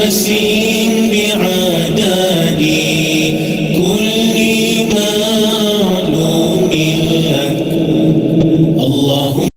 ياسين بعدد كل معلوم لك اللهم.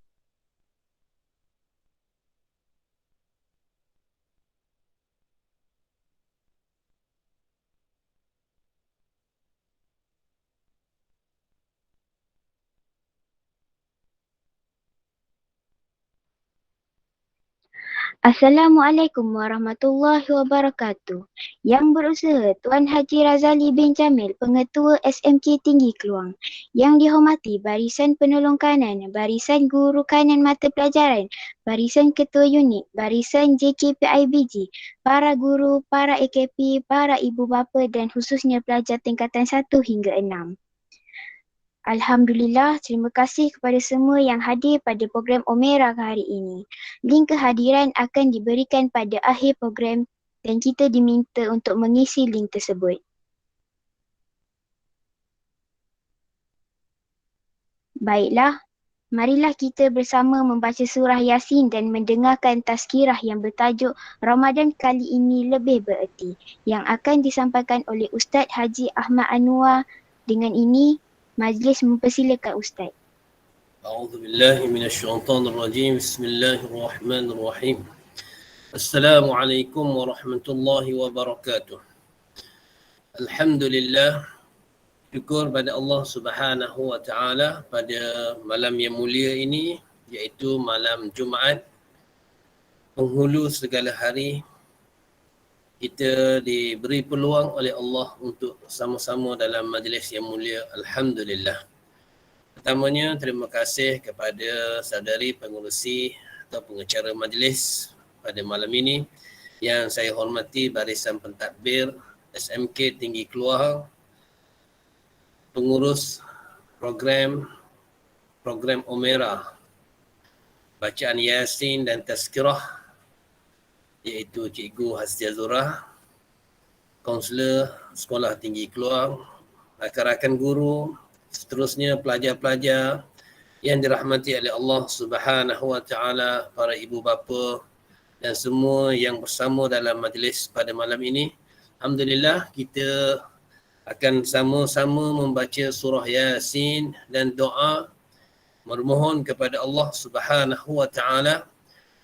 Assalamualaikum warahmatullahi wabarakatuh. Yang berusaha Tuan Haji Razali bin Jamil, Pengetua SMK Tinggi Keluang. Yang dihormati Barisan Penolong Kanan, Barisan Guru Kanan Mata Pelajaran, Barisan Ketua Unit, Barisan JKPIBG, para guru, para AKP, para ibu bapa dan khususnya pelajar tingkatan 1 hingga 6. Alhamdulillah, terima kasih kepada semua yang hadir pada program Omera hari ini. Link kehadiran akan diberikan pada akhir program dan kita diminta untuk mengisi link tersebut. Baiklah, marilah kita bersama membaca surah Yasin dan mendengarkan tazkirah yang bertajuk Ramadan kali ini lebih bererti yang akan disampaikan oleh Ustaz Haji Ahmad Anwar. Dengan ini, majlis mempersilakan Ustaz. أعوذ بالله من الشيطان الرجيم بسم الله الرحمن الرحيم السلام عليكم ورحمة الله وبركاته. Alhamdulillah, syukur pada Allah Subhanahu wa taala pada malam yang mulia ini, iaitu malam Jumaat, penghulu segala hari. Kita diberi peluang oleh Allah untuk sama-sama dalam majlis yang mulia. Alhamdulillah. Pertamanya, terima kasih kepada saudari pengurusi atau pengacara majlis pada malam ini yang saya hormati Barisan Pentadbir SMK Tinggi Keluang, pengurus program Omera, bacaan Yasin dan Tazkirah, iaitu Cikgu Hastia Zura, kaunselor Sekolah Tinggi Keluang, rakan-rakan guru, seterusnya pelajar-pelajar yang dirahmati oleh Allah Subhanahu wa taala, para ibu bapa dan semua yang bersama dalam majlis pada malam ini. Alhamdulillah, kita akan sama-sama membaca surah Yasin dan doa memohon kepada Allah Subhanahu wa taala.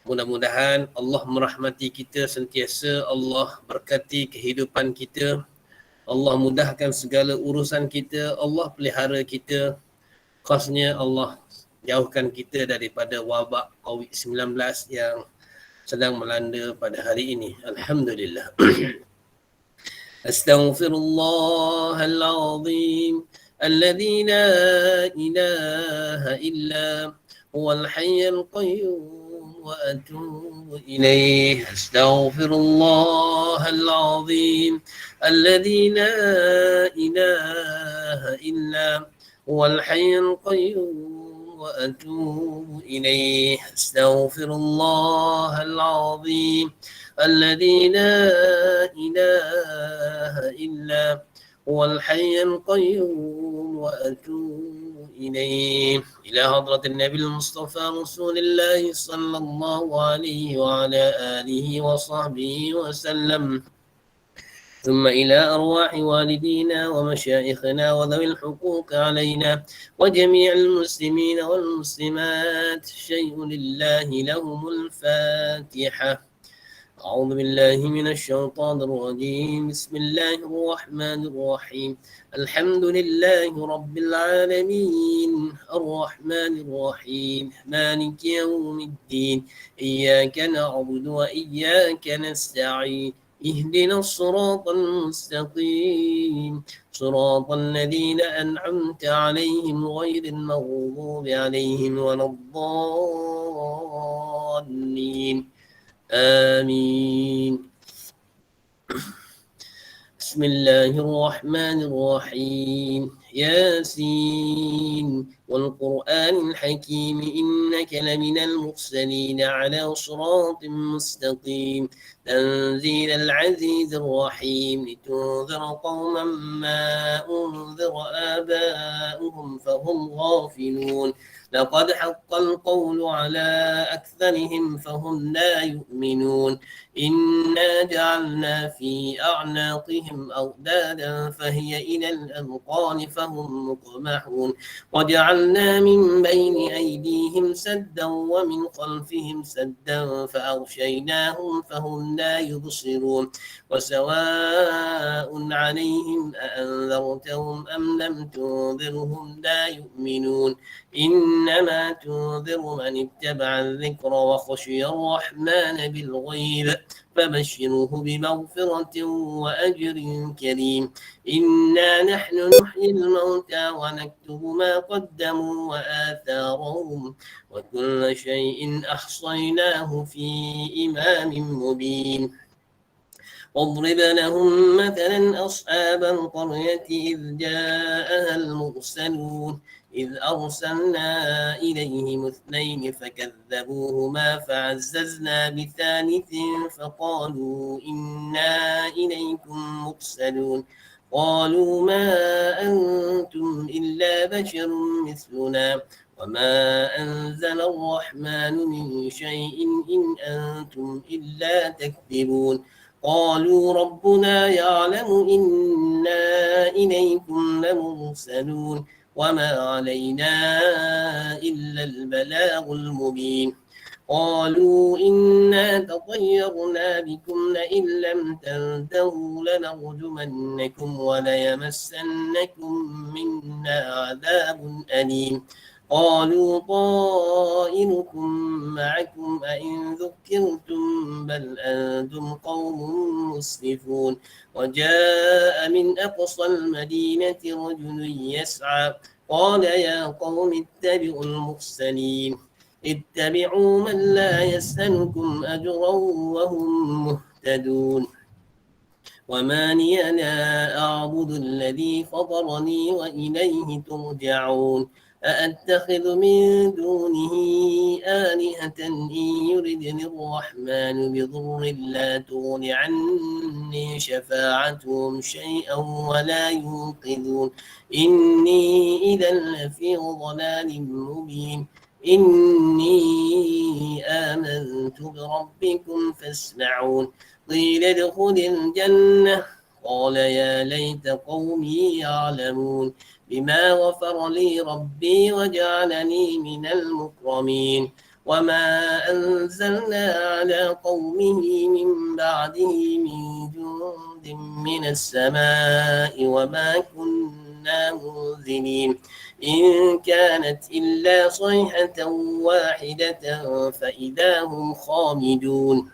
Mudah-mudahan Allah merahmati kita sentiasa, Allah berkati kehidupan kita, Allah mudahkan segala urusan kita, Allah pelihara kita, khasnya Allah jauhkan kita daripada wabak COVID-19 yang sedang melanda pada hari ini. Alhamdulillah. Astaghfirullahal azim alladzi la ilaha illa huwal hayyul qayyum وأتوب إليه أستغفر الله العظيم الذي لا إله إلا هو الحي القيوم وأتوب إليه أستغفر الله العظيم الذي لا إله إلا هو الحي القيوم وأتوب إليه إلى حضرة النبي المصطفى رسول الله صلى الله عليه وعلى آله وصحبه وسلم ثم إلى أرواح والدينا ومشايخنا وذوي الحقوق علينا وجميع المسلمين والمسلمات شيء لله لهم الفاتحة. أعوذ بالله من الشيطان الرجيم بسم الله الرحمن الرحيم الحمد لله رب العالمين الرحمن الرحيم مالك يوم الدين إياك نعبد وإياك نستعين اهدنا الصراط المستقيم صراط الذين أنعمت عليهم غير المغضوب عليهم ولا الضالين آمين. بسم الله الرحمن الرحيم ياسين والقرآن الحكيم إنك لمن المرسلين على صراط مستقيم تنزيل العزيز الرحيم لتنذر قوما ما أنذر آباؤهم فهم غافلون لقد حق القول على أكثرهم فهم لا يؤمنون إنا جعلنا في أعناقهم أغلالا فهي إلى الأذقان فهم مقمحون وجعلنا من بين أيديهم سدا ومن خلفهم سدا فأغشيناهم فهم لا يبصرون وسواء عليهم أأنذرتهم أم لم تنذرهم لا يؤمنون إنما تنذر من اتبع الذكر وخشي الرحمن بالغيب فبشره بمغفرة وأجر كريم إنا نحن نحيي الموتى ونكتب ما قدموا وآثارهم وكل شيء أحصيناه في إمام مبين واضرب لهم مثلا أصحاب القرية إذ جاءها المرسلون إذ أرسلنا إليهم اثنين فكذبوهما فعززنا بثالث فقالوا إنا إليكم مرسلون قالوا ما أنتم إلا بشر مثلنا وما أنزل الرحمن من شيء إن أنتم إلا تكذبون قالوا ربنا يعلم إنا إليكم لمرسلون وما علينا إلا البلاغ المبين قالوا إنا تطيرنا بكم لئن لم تنتهوا لنرجمنكم وليمسنكم منا عذاب أليم قالوا طائركم معكم أئن ذكرتم بل أنتم قوم مسرفون وجاء من أقصى المدينة رجل يسعى قال يا قوم اتبعوا المرسلين اتبعوا من لا يسألكم أجرا وهم مهتدون وما لي لا أعبد الذي فطرني وإليه ترجعون أأتخذ من دونه آلهة إن يردني الرحمن بضر لا تغن عني شفاعتهم شيئا ولا ينقذون إني إذا لفي ضلال مبين إني آمنت بربكم فاسمعون قيل ادخل الجنة قال يا ليت قومي يعلمون بما غفر لي ربي وجعلني من المكرمين وما أنزلنا على قومه من بعده من جند من السماء وما كنا منزلين إن كانت إلا صيحة واحدة فإذا هم خامدون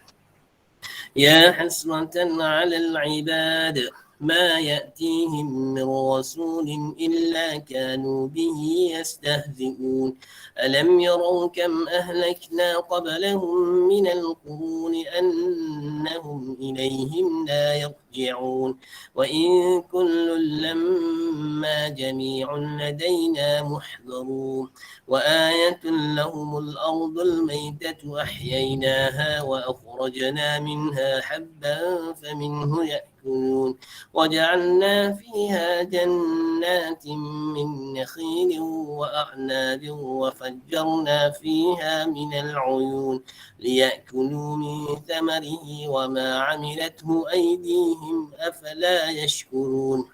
يا حسرة على العباد ما يأتيهم من رسول إلا كانوا به يستهزئون ألم يروا كم أهلكنا قبلهم من القرون أنهم إليهم لا يرجعون وإن كل لما جميع لدينا محضرون وآية لهم الأرض الميتة أحييناها وأخرجنا منها حبا فمنه يأكلون وجعلنا فيها جنات من نخيل وأعناب وفجرنا فيها من العيون ليأكلوا من ثمره وما عملته أيديهم أفلا يشكرون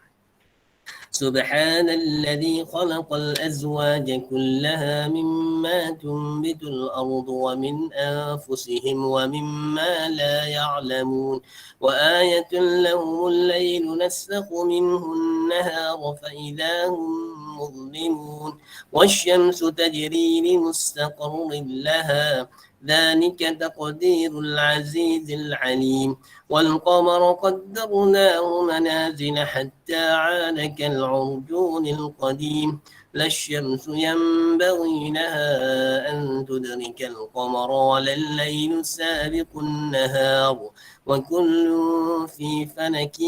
سبحان الذي خلق الأزواج كلها مما تنبت الأرض ومن أنفسهم ومما لا يعلمون وآية لهم الليل نسلخ منه النهار فإذا هم مظلمون والشمس تجري لمستقر لها ذلك تقدير العزيز العليم والقمر قدرناه منازل حتى عاد كالعرجون القديم لا الشمس ينبغي لها أن تدرك القمر ولا الليل سابق النهار وكل في فلك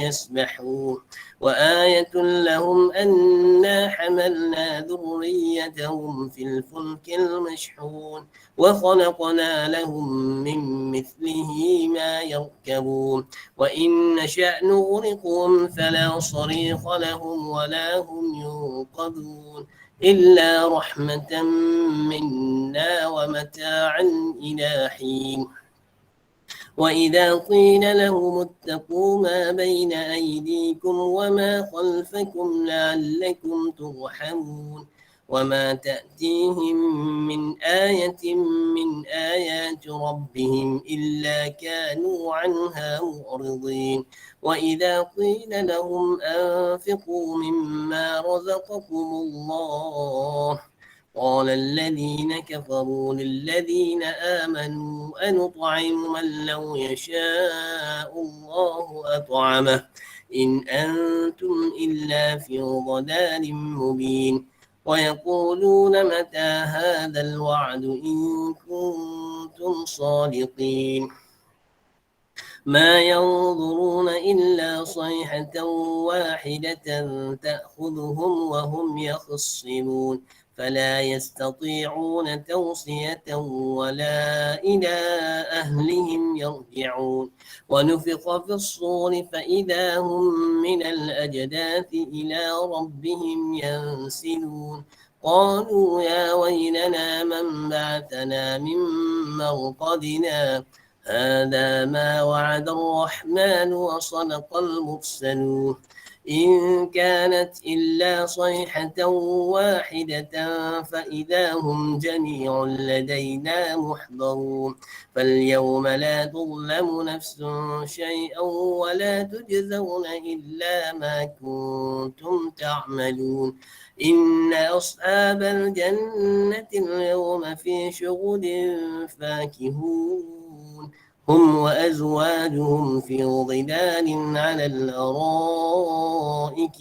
يسبحون وآية لهم أنا حملنا ذريتهم في الفلك المشحون وخلقنا لهم من مثله ما يركبون وإن نشأ نغرقهم فلا صريخ لهم ولا هم ينقذون إلا رحمة منا ومتاعا إلى حين وإذا قيل لهم اتقوا ما بين أيديكم وما خلفكم لعلكم ترحمون وما تأتيهم من آية من آيات ربهم إلا كانوا عنها معرضين وإذا قيل لهم أنفقوا مما رزقكم الله قال الذين كفروا للذين آمنوا أنطعم من لو يشاء الله أطعمه إن أنتم إلا في ضلال مبين ويقولون متى هذا الوعد إن كنتم صادقين ما ينظرون إلا صيحة واحدة تأخذهم وهم يخصمون فلا يستطيعون توصية ولا إلى أهلهم يرجعون ونفخ في الصور فإذا هم من الأجداث إلى ربهم ينسلون قالوا يا ويلنا من بعثنا من مرقدنا هذا ما وعد الرحمن وصدق المرسلون إن كانت إلا صيحة واحدة فإذا هم جميع لدينا محضرون فاليوم لا تظلم نفس شيئا ولا تجزون إلا ما كنتم تعملون إن أصحاب الجنة اليوم في شغل فاكهون هم وأزواجهم في ظلال على الأرائك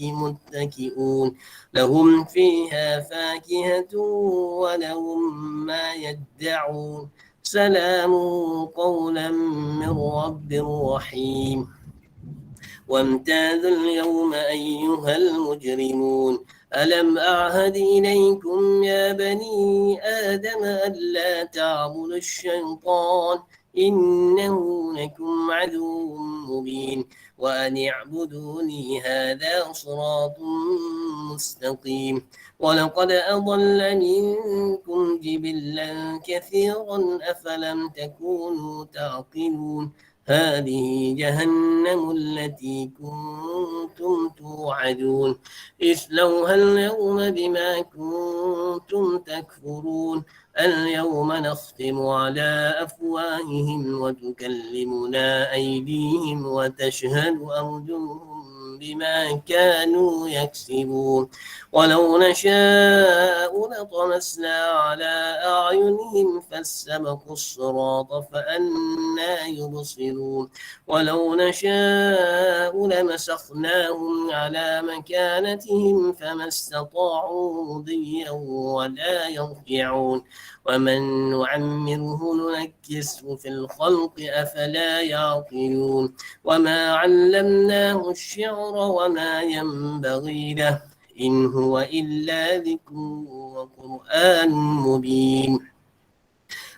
متكئون لهم فيها فاكهة ولهم ما يدعون سلام قولا من رب رحيم وامتازوا اليوم أيها المجرمون ألم أعهد إليكم يا بني آدم ألا تعبدوا الشيطان إنه لكم عدو مبين وأن اعبدوني هذا صراط مستقيم ولقد أضل منكم جبلا كثيرا أفلم تكونوا تعقلون هذه جهنم التي كنتم توعدون اصلوها اليوم بما كنتم تكفرون اليوم نختم على أفواههم وتكلمنا أيديهم وتشهد أرجلهم بما كانوا يكسبون ولو نشاء لطمسنا على أعينهم فاستبقوا الصراط فأنى يبصرون ولو نشاء لمسخناهم على مكانتهم فما استطاعوا مضيا ولا يرجعون ومن نعمره ننكسه في الخلق أفلا يعقلون وما علمناه الشعر وما ينبغي له إن هو إلا ذكر وقرآن مبين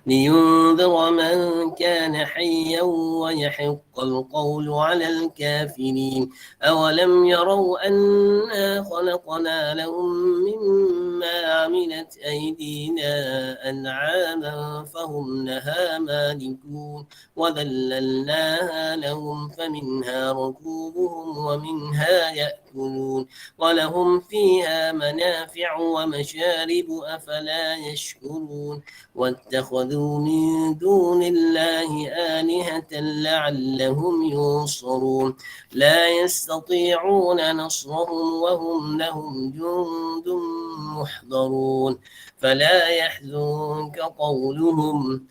لينذر من كان حيا ويحق القول على الكافرين أولم يروا أنا خلقنا لهم مما عملت أيدينا أنعاما فهم لها مالكون وذللناها لهم فمنها ركوبهم ومنها يأكلون ولهم فيها منافع ومشارب أفلا يشكرون واتخذوا من دون الله آلهة لعلهم ينصرون لا يستطيعون نصرهم وهم لهم جند محضرون فلا يحزنك قولهم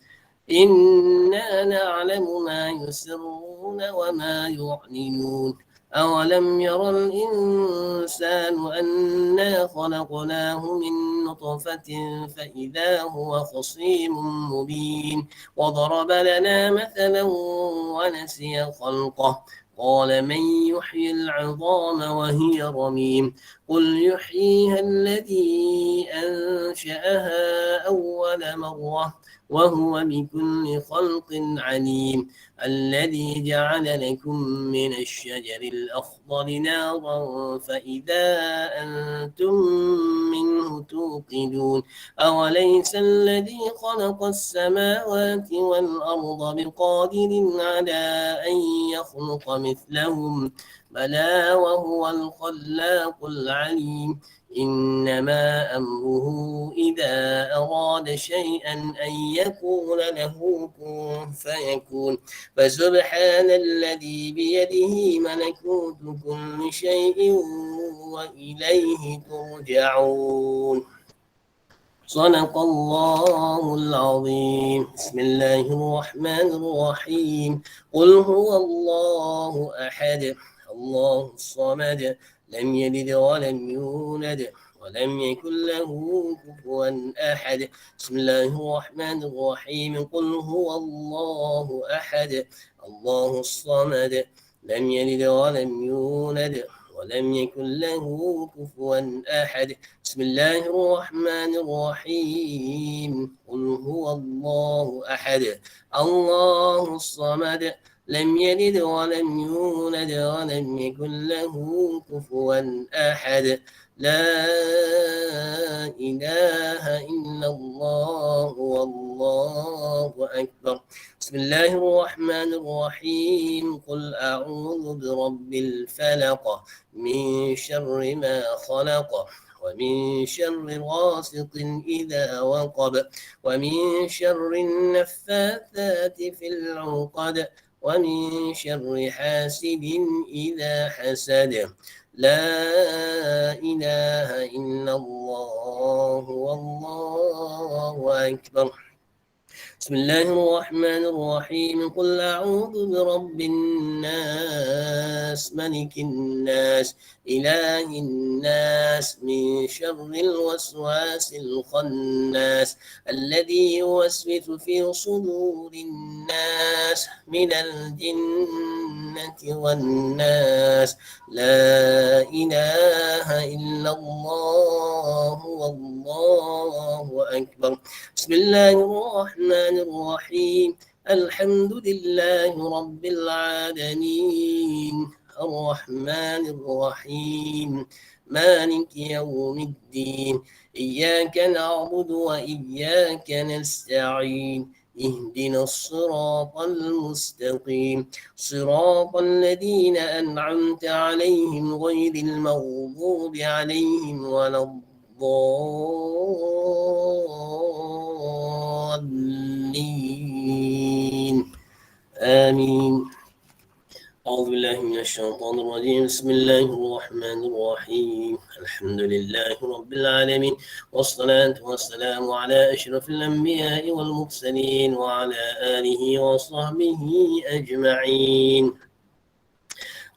إنا نعلم ما يسرون وما يعلنون أولم ير الإنسان أنا خلقناه من نطفة فإذا هو خصيم مبين وضرب لنا مثلا ونسي خلقه قال من يحيي العظام وهي رميم قل يحييها الذي أنشأها أول مرة وهو بكل خلق عليم الذي جعل لكم من الشجر الأخضر نارا فإذا أنتم منه توقدون أوليس الذي خلق السماوات والأرض بقادر على أن يخلق مثلهم بلى وهو الخلاق العليم إنما أمره إذا أراد شيئا أن يقول له كن فيكون فسبحان الذي بيده ملكوت كل شيء وإليه ترجعون صدق الله العظيم بسم الله الرحمن الرحيم قل هو الله أحد الله الصمد لم يلد ولم يولد ولم يكن له كفوا أحد بسم الله الرحمن الرحيم قل هو الله أحد الله الصمد لم يلد ولم يولد ولم يكن له كفوا أحد بسم الله الرحمن الرحيم قل هو الله أحد الله الصمد لم يلد ولم يولد ولم يكن له كفوا أحد لا إله إلا الله والله أكبر بسم الله الرحمن الرحيم قل أعوذ برب الفلق من شر ما خلق ومن شر غاسق إذا وقب ومن شر النفاثات في العقد ومن شر حاسد إذا حسد لا إله إلا الله والله أكبر بسم الله الرحمن الرحيم قل أعوذ برب الناس ملك الناس إله الناس من شر الوسواس الخناس الذي يوسوس في صدور الناس من الجنة والناس لا إله إلا الله والله أكبر بسم الله الرحمن الرحيم الحمد لله رب العالمين الرحمن الرحيم مالك يوم الدين إياك نعبد وإياك نستعين اهدنا الصراط المستقيم صراط الذين أنعمت عليهم غير المغضوب عليهم ولا الضالين آمين أعوذ بالله من الشيطان الرجيم بسم الله الرحمن الرحيم الحمد لله رب العالمين والصلاة والسلام على أشرف الأنبياء والمرسلين وعلى آله وصحبه أجمعين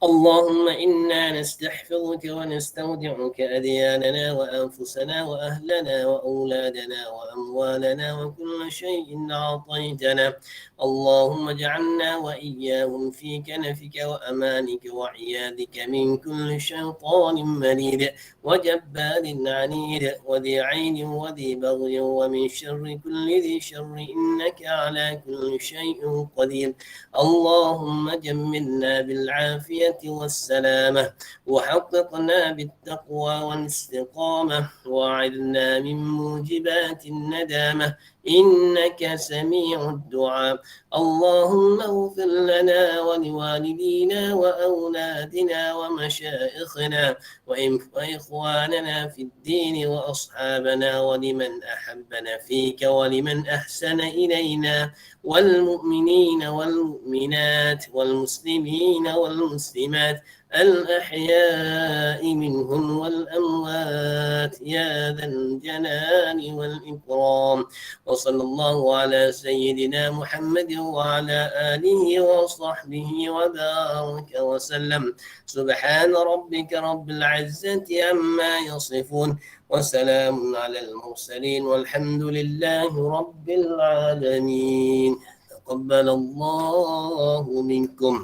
اللهم إنا نستحفظك ونستودعك أدياننا وأنفسنا وأهلنا وأولادنا وأموالنا وكل شيء أعطيتنا اللهم اجعلنا وإياهم في كنفك وأمانك وعيادك من كل شيطان مريد وجبار عنيد وذي عين وذي بغي ومن شر كل ذي شر إنك على كل شيء قدير اللهم جملنا بالعافية والسلامة وحققنا بالتقوى والاستقامة وأعذنا من موجبات الندامة إنك سميع الدعاء اللهم اغفر لنا ولوالدينا وأولادنا ومشائخنا وإخواننا في الدين وأصحابنا ولمن أحبنا فيك ولمن أحسن إلينا والمؤمنين والمؤمنات والمسلمين والمسلمات الأحياء منهم والأموات يا ذا الجلال والإكرام. وصلى الله على سيدنا محمد وعلى آله وصحبه وبارك وسلم. سبحان ربك رب العزة عما يصفون وسلام على المرسلين والحمد لله رب العالمين. تقبل الله منكم.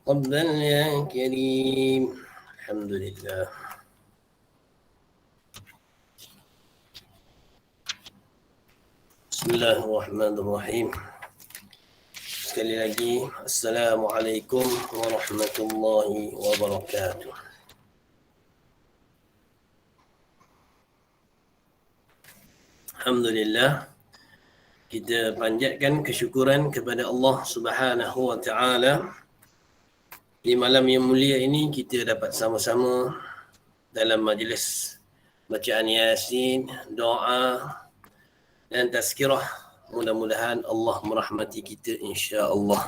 تقبل يا كريم. الحمد لله. بسم الله الرحمن الرحيم. Sekali lagi, Assalamualaikum warahmatullahi wabarakatuh. Alhamdulillah, kita panjatkan kesyukuran kepada Allah Subhanahu wa taala. Di malam yang mulia ini kita dapat sama-sama dalam majlis bacaan Yasin, doa dan tazkirah. Mudah-mudahan Allah merahmati kita insya-Allah.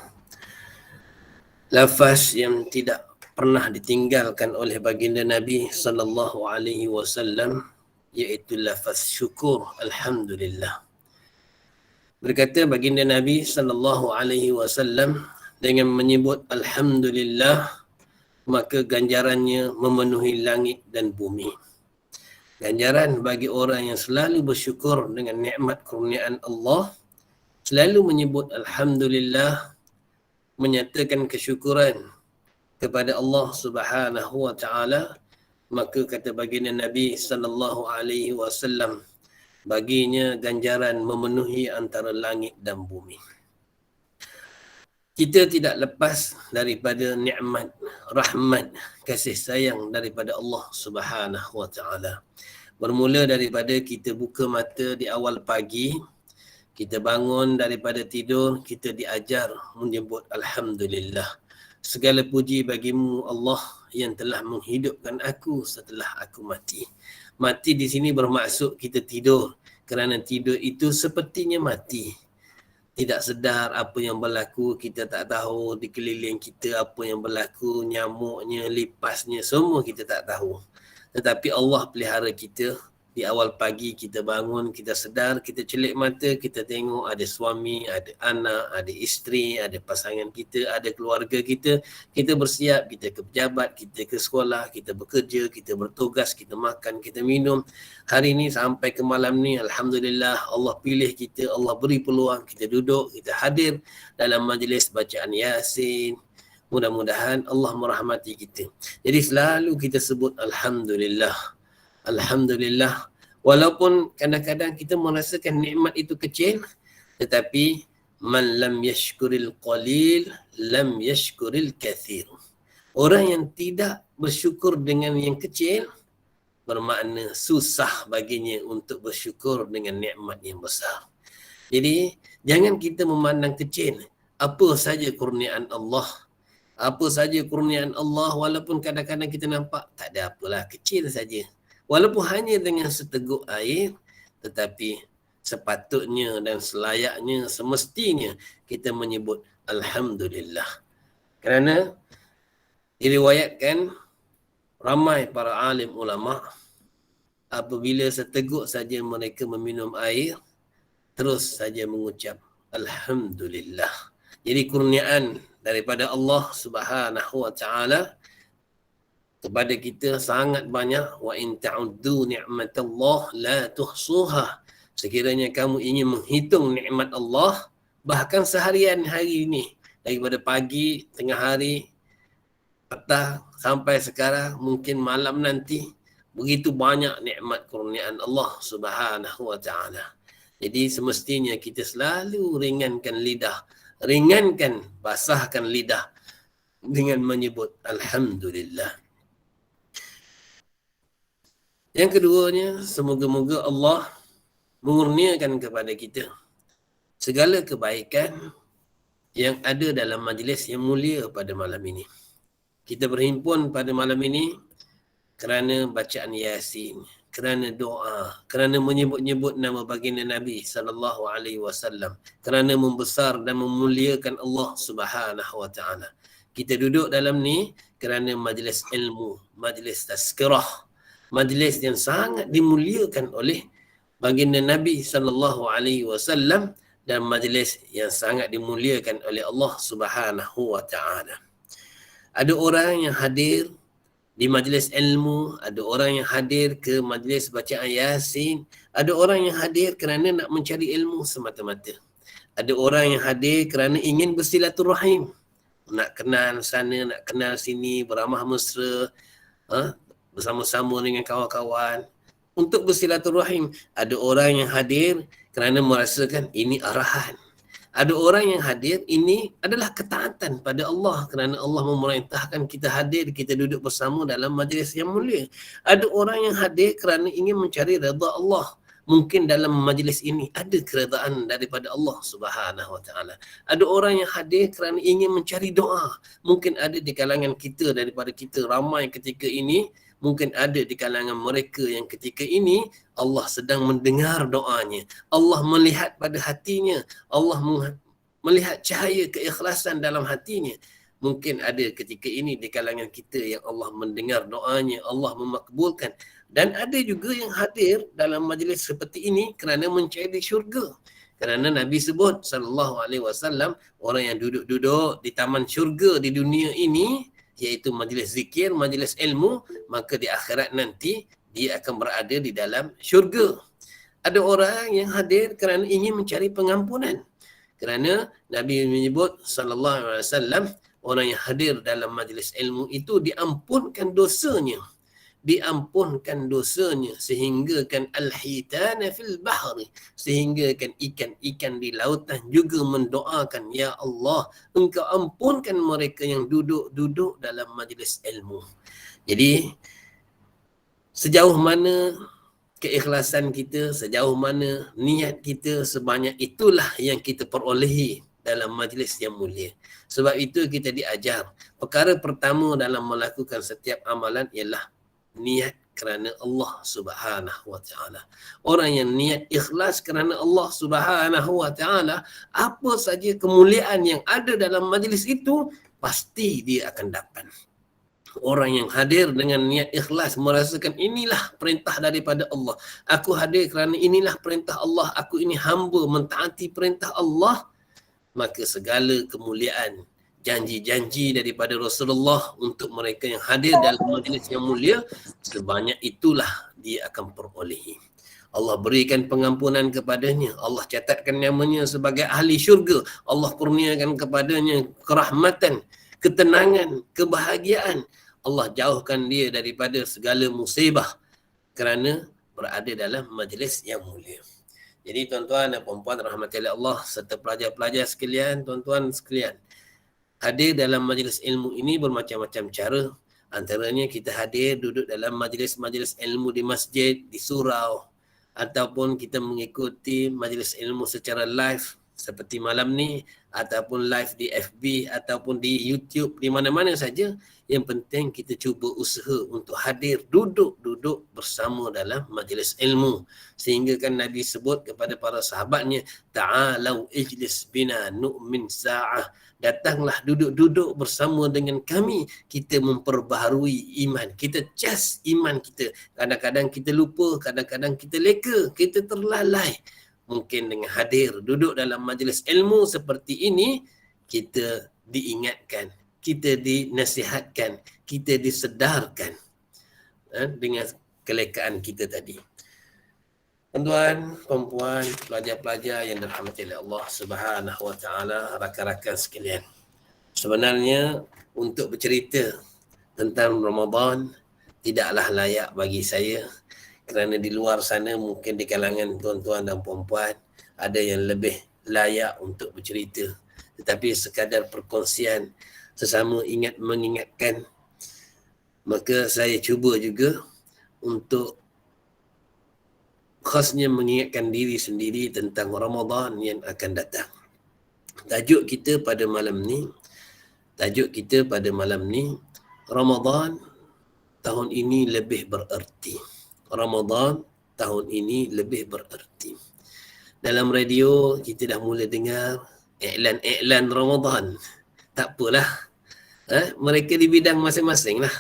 Lafaz yang tidak pernah ditinggalkan oleh baginda Nabi sallallahu alaihi wasallam iaitu lafaz syukur, alhamdulillah. Berkata baginda Nabi sallallahu alaihi wasallam, dengan menyebut alhamdulillah maka ganjarannya memenuhi langit dan bumi. Ganjaran bagi orang yang selalu bersyukur dengan nikmat kurniaan Allah, selalu menyebut alhamdulillah, menyatakan kesyukuran kepada Allah Subhanahu wa taala, maka kata baginda Nabi sallallahu alaihi wasallam, baginya ganjaran memenuhi antara langit dan bumi. Kita tidak lepas daripada nikmat, rahmat, kasih sayang daripada Allah Subhanahu wa taala. Bermula daripada kita buka mata di awal pagi, kita bangun daripada tidur, kita diajar menyebut alhamdulillah. Segala puji bagimu Allah yang telah menghidupkan aku setelah aku mati. Mati di sini bermaksud kita tidur, kerana tidur itu sepertinya mati. Tidak sedar apa yang berlaku, kita tak tahu di keliling kita apa yang berlaku, nyamuknya, lipasnya, semua kita tak tahu. Tetapi Allah pelihara kita. Di awal pagi kita bangun, kita sedar, kita celik mata, kita tengok ada suami, ada anak, ada isteri, ada pasangan kita, ada keluarga kita. Kita bersiap, kita ke pejabat, kita ke sekolah, kita bekerja, kita bertugas, kita makan, kita minum. Hari ni sampai ke malam ni, alhamdulillah Allah pilih kita, Allah beri peluang kita duduk, kita hadir dalam majlis bacaan Yasin. Mudah-mudahan Allah merahmati kita. Jadi selalu kita sebut alhamdulillah. Alhamdulillah. Walaupun kadang-kadang kita merasakan nikmat itu kecil, tetapi man lam yashkuril qalil lam yashkuril kathir. Orang yang tidak bersyukur dengan yang kecil bermakna susah baginya untuk bersyukur dengan nikmat yang besar. Jadi jangan kita memandang kecil apa saja kurniaan Allah. Apa saja kurniaan Allah, walaupun kadang-kadang kita nampak tak ada apalah, kecil saja. Walaupun hanya dengan seteguk air, tetapi sepatutnya dan selayaknya, semestinya kita menyebut alhamdulillah. Kerana diriwayatkan ramai para alim ulama, apabila seteguk saja mereka meminum air, terus saja mengucap alhamdulillah. Jadi kurniaan daripada Allah Subhanahu wa taala kepada kita sangat banyak. Wa in ta'uddu ni'matallah la tuhsuha. Sekiranya kamu ingin menghitung nikmat Allah, bahkan seharian hari ini, daripada pagi, tengah hari, petang sampai sekarang, mungkin malam nanti, begitu banyak nikmat kurniaan Allah Subhanahu wa taala. Jadi semestinya kita selalu ringankan lidah, basahkan lidah dengan menyebut alhamdulillah. Yang keduanya, semoga-moga Allah mengurniakan kepada kita segala kebaikan yang ada dalam majlis yang mulia pada malam ini. Kita berhimpun pada malam ini kerana bacaan Yasin, kerana doa, kerana menyebut-nyebut nama baginda Nabi sallallahu alaihi wasallam, kerana membesar dan memuliakan Allah Subhanahu wa taala. Kita duduk dalam ni kerana majlis ilmu, majlis tazkirah, majlis yang sangat dimuliakan oleh baginda Nabi SAW dan majlis yang sangat dimuliakan oleh Allah Subhanahu wa taala. Ada orang yang hadir di majlis ilmu, ada orang yang hadir ke majlis bacaan Yasin, ada orang yang hadir kerana nak mencari ilmu semata-mata. Ada orang yang hadir kerana ingin bersilaturahim, nak kenal sana, nak kenal sini, beramah mesra, bersama-sama dengan kawan-kawan untuk bersilaturahim. Ada orang yang hadir kerana merasakan ini arahan. Ada orang yang hadir ini adalah ketaatan pada Allah kerana Allah memerintahkan kita hadir, kita duduk bersama dalam majlis yang mulia. Ada orang yang hadir kerana ingin mencari redha Allah. Mungkin dalam majlis ini ada keredaan daripada Allah Subhanahu wa taala. Ada orang yang hadir kerana ingin mencari doa. Mungkin ada di kalangan kita, daripada kita ramai ketika ini, mungkin ada di kalangan mereka yang ketika ini Allah sedang mendengar doanya. Allah melihat pada hatinya. Allah melihat cahaya keikhlasan dalam hatinya. Mungkin ada ketika ini di kalangan kita yang Allah mendengar doanya, Allah memakbulkan. Dan ada juga yang hadir dalam majlis seperti ini kerana mencari syurga. Kerana Nabi sebut SAW, orang yang duduk-duduk di taman syurga di dunia ini, iaitu majlis zikir, majlis ilmu, maka di akhirat nanti dia akan berada di dalam syurga. Ada orang yang hadir kerana ingin mencari pengampunan. Kerana Nabi menyebut SAW, orang yang hadir dalam majlis ilmu itu diampunkan dosanya. Diampunkan dosanya sehinggakan al-hitana fil bahri, sehinggakan ikan-ikan di lautan juga mendoakan, ya Allah, engkau ampunkan mereka yang duduk-duduk dalam majlis ilmu. Jadi sejauh mana keikhlasan kita, sejauh mana niat kita, sebanyak itulah yang kita perolehi dalam majlis yang mulia. Sebab itu kita diajar, perkara pertama dalam melakukan setiap amalan ialah niat kerana Allah Subhanahu wa taala. Orang yang niat ikhlas kerana Allah Subhanahu wa taala, apa saja kemuliaan yang ada dalam majlis itu pasti dia akan dapat. Orang yang hadir dengan niat ikhlas merasakan inilah perintah daripada Allah. Aku hadir kerana inilah perintah Allah, aku ini hamba mentaati perintah Allah, maka segala kemuliaan, janji-janji daripada Rasulullah untuk mereka yang hadir dalam majlis yang mulia, sebanyak itulah dia akan perolehi. Allah berikan pengampunan kepadanya, Allah catatkan namanya sebagai ahli syurga, Allah kurniakan kepadanya kerahmatan, ketenangan, kebahagiaan. Allah jauhkan dia daripada segala musibah kerana berada dalam majlis yang mulia. Jadi tuan-tuan dan puan-puan rahmati Allah serta pelajar-pelajar sekalian, tuan-tuan sekalian, hadir dalam majlis ilmu ini bermacam-macam cara. Antaranya kita hadir duduk dalam majlis-majlis ilmu di masjid, di surau, ataupun kita mengikuti majlis ilmu secara live seperti malam ni, ataupun live di FB, ataupun di YouTube, di mana-mana saja. Yang penting kita cuba usaha untuk hadir, duduk bersama dalam majlis ilmu. Sehingga kan Nabi sebut kepada para sahabatnya, ta'alau ijlis bina nu'min sa'ah. Datanglah duduk bersama dengan kami. Kita memperbaharui iman. Kita cas iman kita. Kadang-kadang kita lupa, kadang-kadang kita leka, kita terlalai. Mungkin dengan hadir, duduk dalam majlis ilmu seperti ini, kita diingatkan, kita dinasihatkan, kita disedarkan dengan kelekaan kita tadi. Tuan-tuan, perempuan, pelajar-pelajar yang dirahmati oleh Allah Subhanahu wa taala, rakan-rakan sekalian. Sebenarnya untuk bercerita tentang Ramadan tidaklah layak bagi saya, kerana di luar sana mungkin di kalangan tuan-tuan dan puan-puan ada yang lebih layak untuk bercerita. Tetapi sekadar perkongsian sesama mengingatkan, maka saya cuba juga untuk khasnya mengingatkan diri sendiri tentang Ramadan yang akan datang. Tajuk kita pada malam ni, Ramadan tahun ini lebih bererti. Ramadan tahun ini lebih bererti. Dalam radio kita dah mula dengar iklan-iklan Ramadan. Tak apalah. Mereka di bidang masing-masing lah.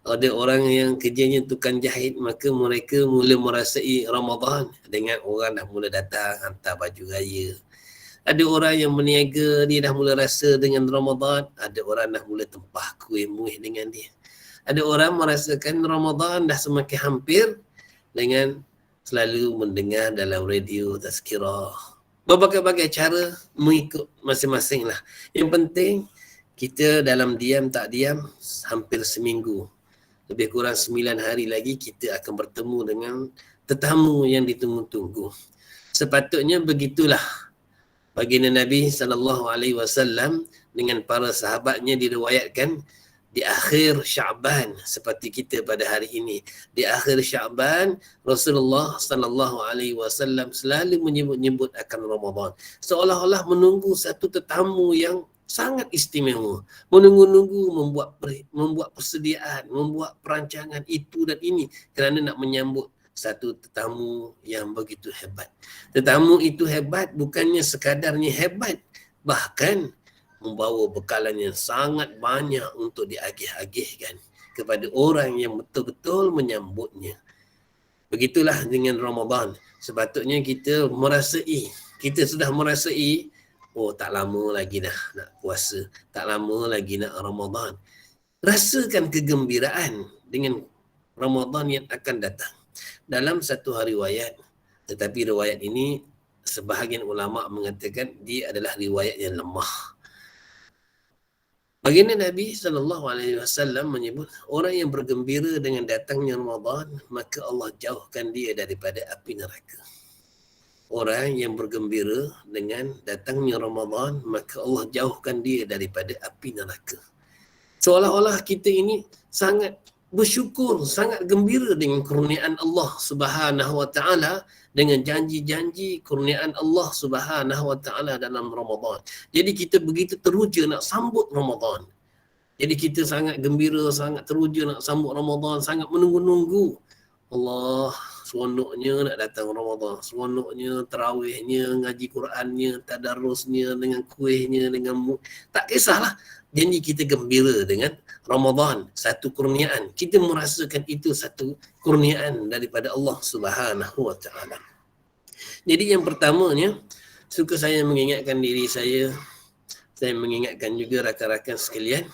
Ada orang yang kerjanya tukang jahit, maka mereka mula merasai Ramadan dengan orang dah mula datang hantar baju raya. Ada orang yang berniaga, dia dah mula rasa dengan Ramadan. Ada orang dah mula tempah kuih muih dengan dia. Ada orang merasakan Ramadan dah semakin hampir dengan selalu mendengar dalam radio tazkirah. Berbagai-bagai cara mengikut masing-masing lah. Yang penting kita dalam diam tak diam hampir seminggu. Lebih kurang 9 hari lagi kita akan bertemu dengan tetamu yang ditunggu-tunggu. Sepatutnya begitulah baginda Nabi SAW dengan para sahabatnya diriwayatkan di akhir Syaban seperti kita pada hari ini. Di akhir Syaban Rasulullah SAW selalu menyebut-nyebut akan Ramadan. Seolah-olah menunggu satu tetamu yang sangat istimewa. Menunggu-nunggu membuat persediaan, membuat perancangan itu dan ini kerana nak menyambut satu tetamu yang begitu hebat. Tetamu itu hebat bukannya sekadarnya hebat, bahkan membawa bekalan yang sangat banyak untuk diagih-agihkan kepada orang yang betul-betul menyambutnya. Begitulah dengan Ramadan. Sepatutnya kita merasai, kita sudah merasai, oh tak lama lagi dah nak puasa, tak lama lagi nak Ramadan. Rasakan kegembiraan dengan Ramadan yang akan datang. Dalam satu riwayat, tetapi riwayat ini sebahagian ulama mengatakan dia adalah riwayat yang lemah. Baginda Nabi SAW menyebut orang yang bergembira dengan datangnya Ramadan, maka Allah jauhkan dia daripada api neraka. Orang yang bergembira dengan datangnya Ramadan, maka Allah jauhkan dia daripada api neraka. Seolah-olah kita ini sangat bersyukur, sangat gembira dengan kurniaan Allah Subhanahu Wa Taala, dengan janji-janji kurniaan Allah Subhanahu Wa Taala dalam Ramadan. Jadi kita begitu teruja nak sambut Ramadan. Jadi kita sangat gembira, sangat teruja nak sambut Ramadan, sangat menunggu-nunggu. Allah seronoknya nak datang Ramadan, seronoknya tarawihnya, ngaji Qurannya, tadarusnya, dengan kuihnya, dengan tak kisahlah. Janji kita gembira dengan Ramadan, satu kurniaan. Kita merasakan itu satu kurniaan daripada Allah Subhanahu Wa Taala. Jadi yang pertamanya, suka saya mengingatkan diri saya mengingatkan juga rakan-rakan sekalian,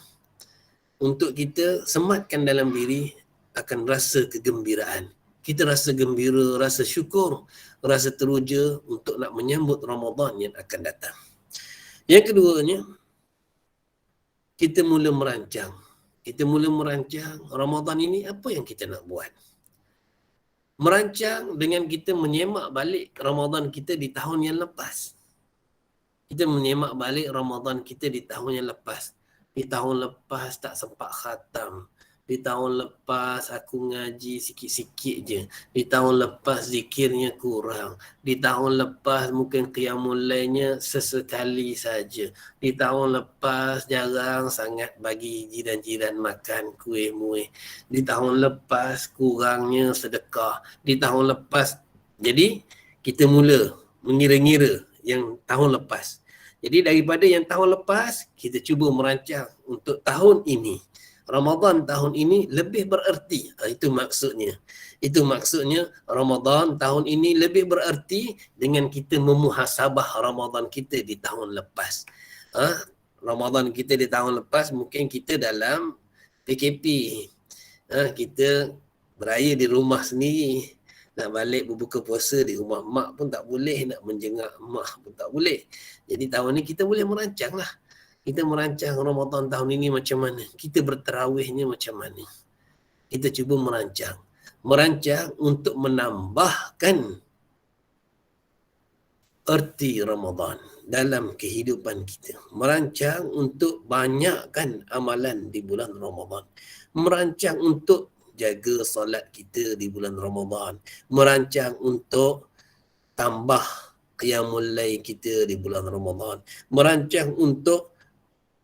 untuk kita sematkan dalam diri akan rasa kegembiraan. Kita rasa gembira, rasa syukur, rasa teruja untuk nak menyambut Ramadan yang akan datang. Yang keduanya, kita mula merancang. Kita mula merancang Ramadan ini apa yang kita nak buat. Merancang dengan kita menyemak balik Ramadan kita di tahun yang lepas. Kita menyemak balik Ramadan kita di tahun yang lepas. Di tahun lepas tak sempat khatam. Di tahun lepas aku ngaji sikit-sikit je. Di tahun lepas zikirnya kurang. Di tahun lepas mungkin qiyamul lailnya sesekali saja. Di tahun lepas jarang sangat bagi jiran-jiran makan kuih muih. Di tahun lepas kurangnya sedekah. Di tahun lepas. Jadi kita mula mengira-ngira yang tahun lepas. Jadi daripada yang tahun lepas, kita cuba merancang untuk tahun ini. Ramadan tahun ini lebih bererti. Itu maksudnya. Itu maksudnya Ramadan tahun ini lebih bererti dengan kita memuhasabah Ramadan kita di tahun lepas. Ramadan kita di tahun lepas mungkin kita dalam PKP. Kita beraya di rumah sendiri. Nak balik berbuka puasa di rumah mak pun tak boleh. Nak menjengak mak pun tak boleh. Jadi tahun ni kita boleh merancang lah. Kita merancang Ramadan tahun ini macam mana. Kita berterawihnya macam mana. Kita cuba merancang. Merancang untuk menambahkan erti Ramadan dalam kehidupan kita. Merancang untuk banyakkan amalan di bulan Ramadan. Merancang untuk jaga solat kita di bulan Ramadan. Merancang untuk tambah qiyamul lail kita di bulan Ramadan. Merancang untuk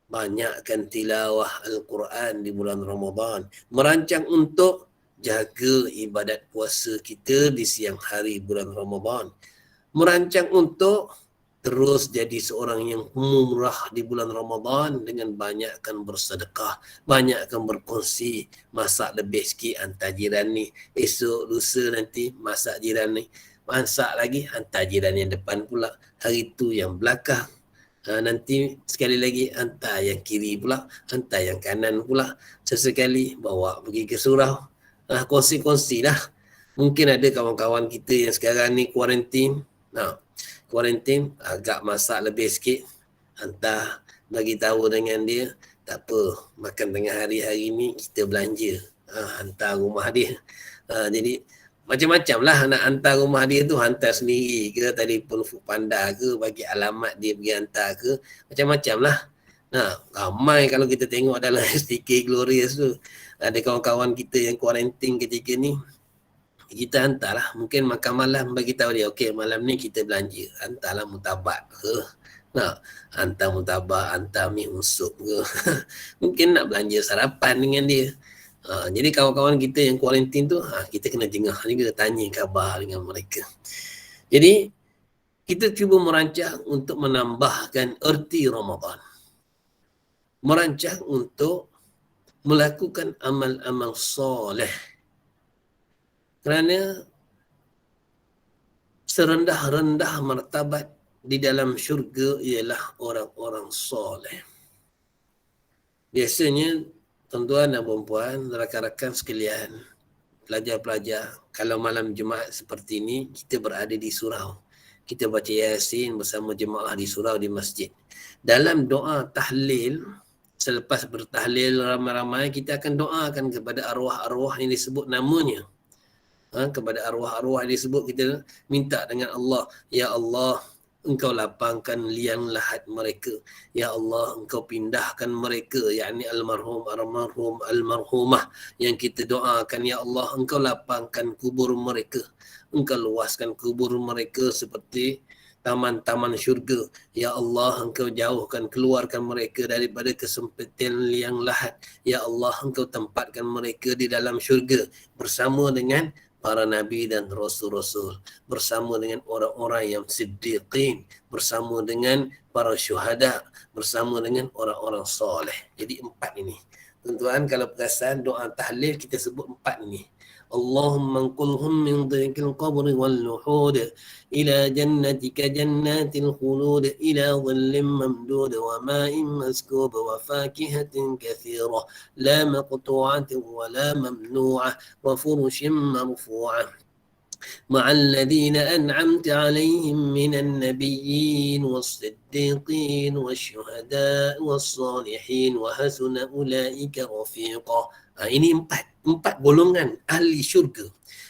banyakkan tilawah Al-Quran di bulan Ramadan. Merancang untuk jaga ibadat puasa kita di siang hari bulan Ramadan. Merancang untuk terus jadi seorang yang murah di bulan Ramadan dengan banyakkan bersedekah, banyakkan berkongsi, masak lebih sikit hantar jiran ni, esok lusa nanti masak jiran ni, masak lagi hantar jiran yang depan pula, hari tu yang belakang. Nanti sekali lagi hantar yang kiri pula, hantar yang kanan pula, sesekali bawa pergi ke surau. Kongsi-kongsi lah. Mungkin ada kawan-kawan kita yang sekarang ni kuarantin, kuarantin agak masak lebih sikit, hantar, bagi tahu dengan dia, tak apa, makan tengah hari ni kita belanja, hantar rumah dia. Jadi macam-macam lah nak hantar rumah dia tu, hantar sendiri ke, telefon Foodpanda ke, bagi alamat dia pergi hantar ke, macam-macam lah. Ramai kalau kita tengok dalam STK Glorious tu, ada kawan-kawan kita yang kuarantin ketika ni, kita hantarlah, mungkin makan malam bagi tahu dia, okey malam ni kita belanja, hantarlah murtabak ke, hantar murtabak, hantar mi usup ke, mungkin nak belanja sarapan dengan dia. Jadi kawan-kawan kita yang kuarantin tu, kita kena jengah juga, tanya khabar dengan mereka. Jadi kita cuba merancang untuk menambahkan erti Ramadan, merancang untuk melakukan amal-amal soleh. Kerana serendah-rendah martabat di dalam syurga ialah orang-orang soleh. Biasanya tuan-tuan dan puan-puan, rakan-rakan sekalian, pelajar-pelajar, kalau malam Jumaat seperti ini, kita berada di surau. Kita baca Yasin bersama jemaah di surau di masjid. Dalam doa tahlil, selepas bertahlil ramai-ramai, kita akan doakan kepada arwah-arwah yang disebut namanya. Kepada arwah-arwah yang disebut, kita minta dengan Allah, ya Allah, Engkau lapangkan liang lahat mereka. Ya Allah, Engkau pindahkan mereka, yakni almarhum, almarhumah yang kita doakan. Ya Allah, Engkau lapangkan kubur mereka. Engkau luaskan kubur mereka seperti taman-taman syurga. Ya Allah, Engkau jauhkan, keluarkan mereka daripada kesempitan liang lahat. Ya Allah, Engkau tempatkan mereka di dalam syurga bersama dengan para nabi dan rasul-rasul, bersama dengan orang-orang yang siddiqin, bersama dengan para syuhada, bersama dengan orang-orang soleh. Jadi 4 ini. Tuan-tuan kalau perasan doa tahlil kita sebut 4 ini. Allahumma anqulhum min dhiqil qabri wal luhud ila jannatika jannatil khulud ila dhillin mamdud wa ma'in maskub wa fakihatin kathirah la maqtu'atin wa la mamnu'ah wa furushin marfu'ah مع الذين أنعمت عليهم من النبيين والصديقين والشهداء والصالحين وحسن أولئك رفيقا. Ini empat golongan ahli syurga.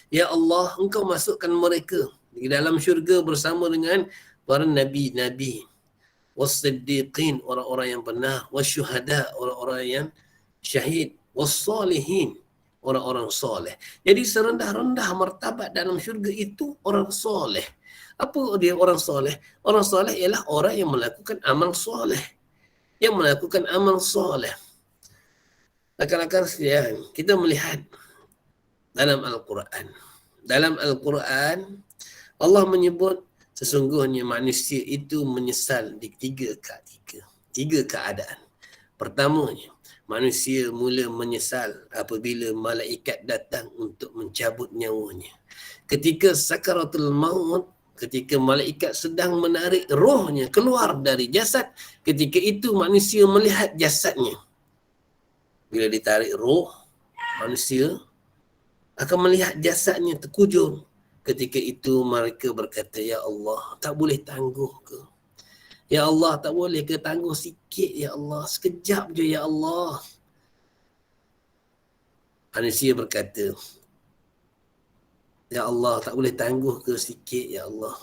Ya Allah, Engkau masukkan mereka di dalam syurga bersama dengan para nabi-nabi, was-siddiqin, orang-orang yang benar, wasyuhada, orang-orang yang syahid, was-salihin, orang-orang soleh. Jadi serendah-rendah martabat dalam syurga itu orang soleh. Apa dia orang soleh? Orang soleh ialah orang yang melakukan amal soleh. Yang melakukan amal soleh. Rakan-rakan sekalian, kita melihat dalam Al-Quran. Dalam Al-Quran, Allah menyebut sesungguhnya manusia itu menyesal di 3 keadaan. Pertamanya, manusia mula menyesal apabila malaikat datang untuk mencabut nyawanya. Ketika sakaratul maut, ketika malaikat sedang menarik rohnya keluar dari jasad, ketika itu manusia melihat jasadnya. Bila ditarik roh, manusia akan melihat jasadnya terkujur. Ketika itu mereka berkata, ya Allah, tak boleh tangguh ke? Ya Allah, tak boleh ke tangguh sikit ya Allah, sekejap je ya Allah. Manusia berkata, ya Allah, tak boleh tangguh ke sikit ya Allah.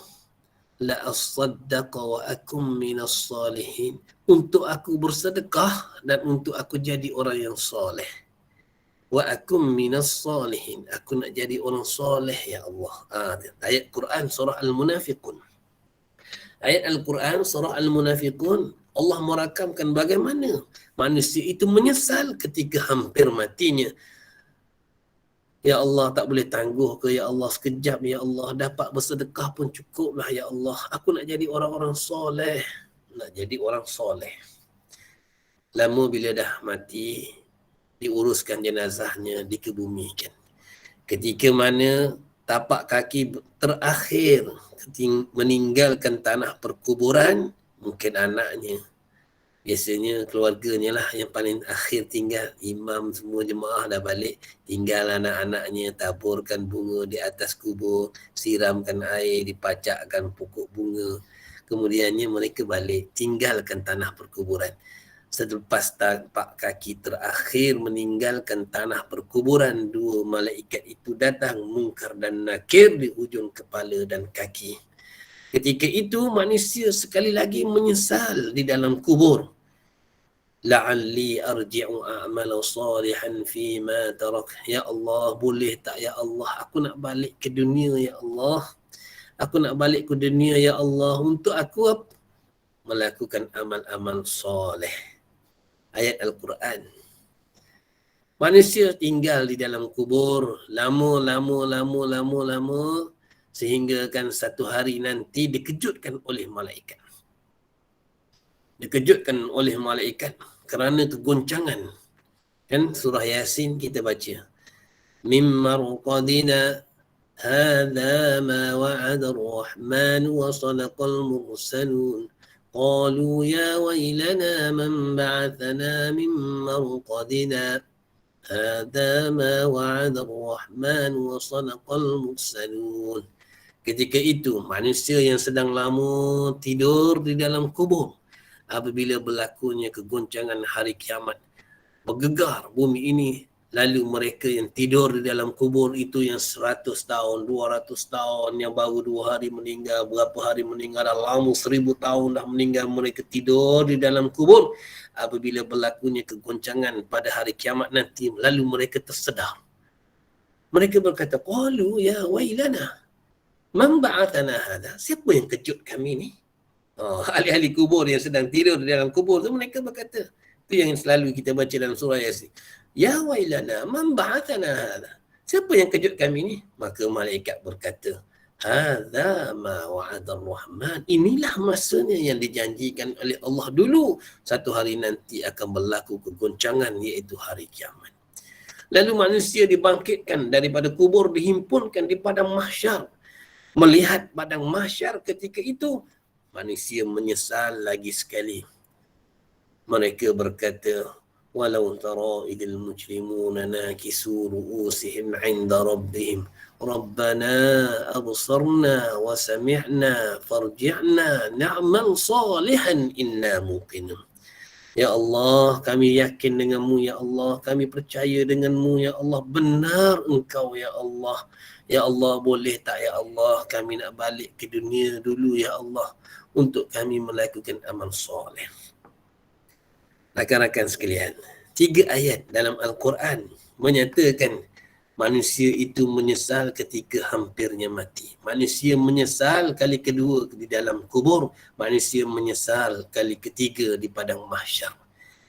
La as-saddaqa wa akum minas salihin. Untuk aku bersedekah dan untuk aku jadi orang yang soleh. Wa akum minas salihin. Aku nak jadi orang soleh ya Allah. Ayat Quran surah Al-Munafiqun. Ayat Al-Quran surah Al-Munafiqun, Allah merakamkan bagaimana manusia itu menyesal ketika hampir matinya. Ya Allah, tak boleh tangguh ke ya Allah, sekejap ya Allah, dapat bersedekah pun cukuplah ya Allah. Aku nak jadi orang-orang soleh. Nak jadi orang soleh. Lama bila dah mati, diuruskan jenazahnya, dikebumikan. Ketika mana tapak kaki terakhir meninggalkan tanah perkuburan, mungkin anaknya, biasanya keluarganya lah yang paling akhir tinggal. Imam semua jemaah dah balik, tinggal anak-anaknya, taburkan bunga di atas kubur, siramkan air, dipacakkan pokok bunga. Kemudiannya mereka balik, tinggalkan tanah perkuburan. Selepas tapak kaki terakhir meninggalkan tanah perkuburan, dua malaikat itu datang, Munkar dan Nakir, di ujung kepala dan kaki. Ketika itu manusia sekali lagi menyesal di dalam kubur. La'alli arji'u a'malu salihan fima tarak. Ya Allah, boleh tak ya Allah, aku nak balik ke dunia ya Allah. Aku nak balik ke dunia ya Allah untuk aku melakukan amal-amal soleh. Ayat Al-Quran. Manusia tinggal di dalam kubur lama sehingga kan satu hari nanti dikejutkan oleh malaikat. Dikejutkan oleh malaikat kerana kegoncangan. Kan surah Yasin kita baca. Mim marqadina hadha ma wa'ada ar-rahman wa sadaqal mursalun. قالوا يا ويلنا من بعثنا من مرقدنا هذا ما وعد الرحمن وصدق المرسلون. Ketika itu manusia yang sedang lama tidur di dalam kubur, apabila berlakunya kegoncangan hari kiamat, bergegar bumi ini, lalu mereka yang tidur di dalam kubur itu yang 100 tahun, 200 tahun, yang baru 2 hari meninggal, berapa hari meninggal, dah lama 1000 tahun dah meninggal, mereka tidur di dalam kubur. Apabila berlakunya kegoncangan pada hari kiamat nanti, lalu mereka tersedar. Mereka berkata, qalu ya wailana man ba'athana hadha. Siapa yang kejut kami ni? Ahli-ahli kubur yang sedang tidur di dalam kubur tu, mereka berkata, itu yang selalu kita baca dalam surah Yasin. Ya wailana man ba'athana hadha. Siapa yang kejut kami ni? Maka malaikat berkata, hadza ma wa'ada ar-rahman. Inilah masanya yang dijanjikan oleh Allah dulu. Satu hari nanti akan berlaku kegoncangan, iaitu hari kiamat. Lalu manusia dibangkitkan daripada kubur, dihimpunkan di padang mahsyar. Melihat padang mahsyar ketika itu, manusia menyesal lagi sekali. Mereka berkata, walau tara idil mujrimuna nakisu ru'usihim 'inda rabbihim rabbana absarna wa sami'na farji'na na'mal salihan inna muqinun. Ya Allah, kami yakin denganmu ya Allah, kami percaya denganmu ya Allah, benar engkau ya Allah. Ya Allah, boleh tak ya Allah, kami nak balik ke dunia dulu ya Allah, untuk kami melakukan amal soleh. Rakan-rakan sekalian, 3 ayat dalam Al-Quran menyatakan manusia itu menyesal ketika hampirnya mati. Manusia menyesal kali kedua di dalam kubur. Manusia menyesal kali ketiga di padang mahsyar.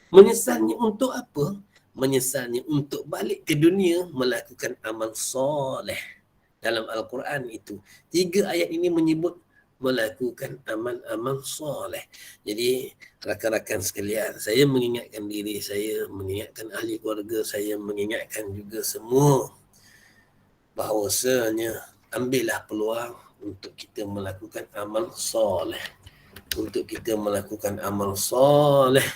Menyesalnya untuk apa? Menyesalnya untuk balik ke dunia melakukan amal soleh. Dalam Al-Quran itu 3 ayat ini menyebut melakukan amal-amal soleh. Jadi rakan-rakan sekalian, saya mengingatkan diri saya, mengingatkan ahli keluarga saya, mengingatkan juga semua bahawasanya ambillah peluang untuk kita melakukan amal soleh. Untuk kita melakukan amal soleh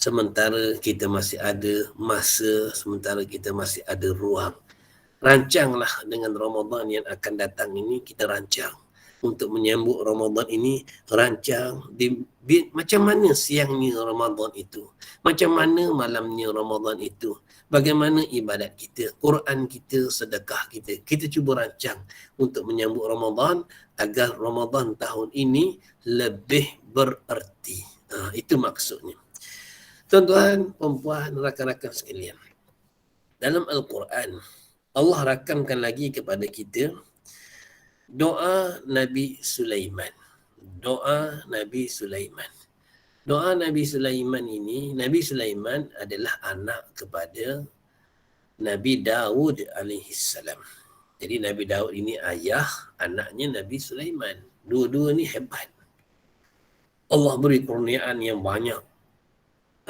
sementara kita masih ada masa, sementara kita masih ada ruang. Rancanglah dengan Ramadan yang akan datang ini, kita rancang untuk menyambut Ramadan ini. Rancang macam mana siangnya Ramadan itu, macam mana malamnya Ramadan itu, bagaimana ibadat kita, Quran kita, sedekah kita. Kita cuba rancang untuk menyambut Ramadan agar Ramadan tahun ini lebih bererti. Itu maksudnya. Tuan-tuan, perempuan, rakan-rakan sekalian, dalam Al-Quran Allah rakamkan lagi kepada kita doa Nabi Sulaiman. Doa Nabi Sulaiman. Doa Nabi Sulaiman ini, Nabi Sulaiman adalah anak kepada Nabi Daud alaihi salam. Jadi Nabi Daud ini ayah anaknya Nabi Sulaiman. Dua-dua ni hebat. Allah beri kurniaan yang banyak.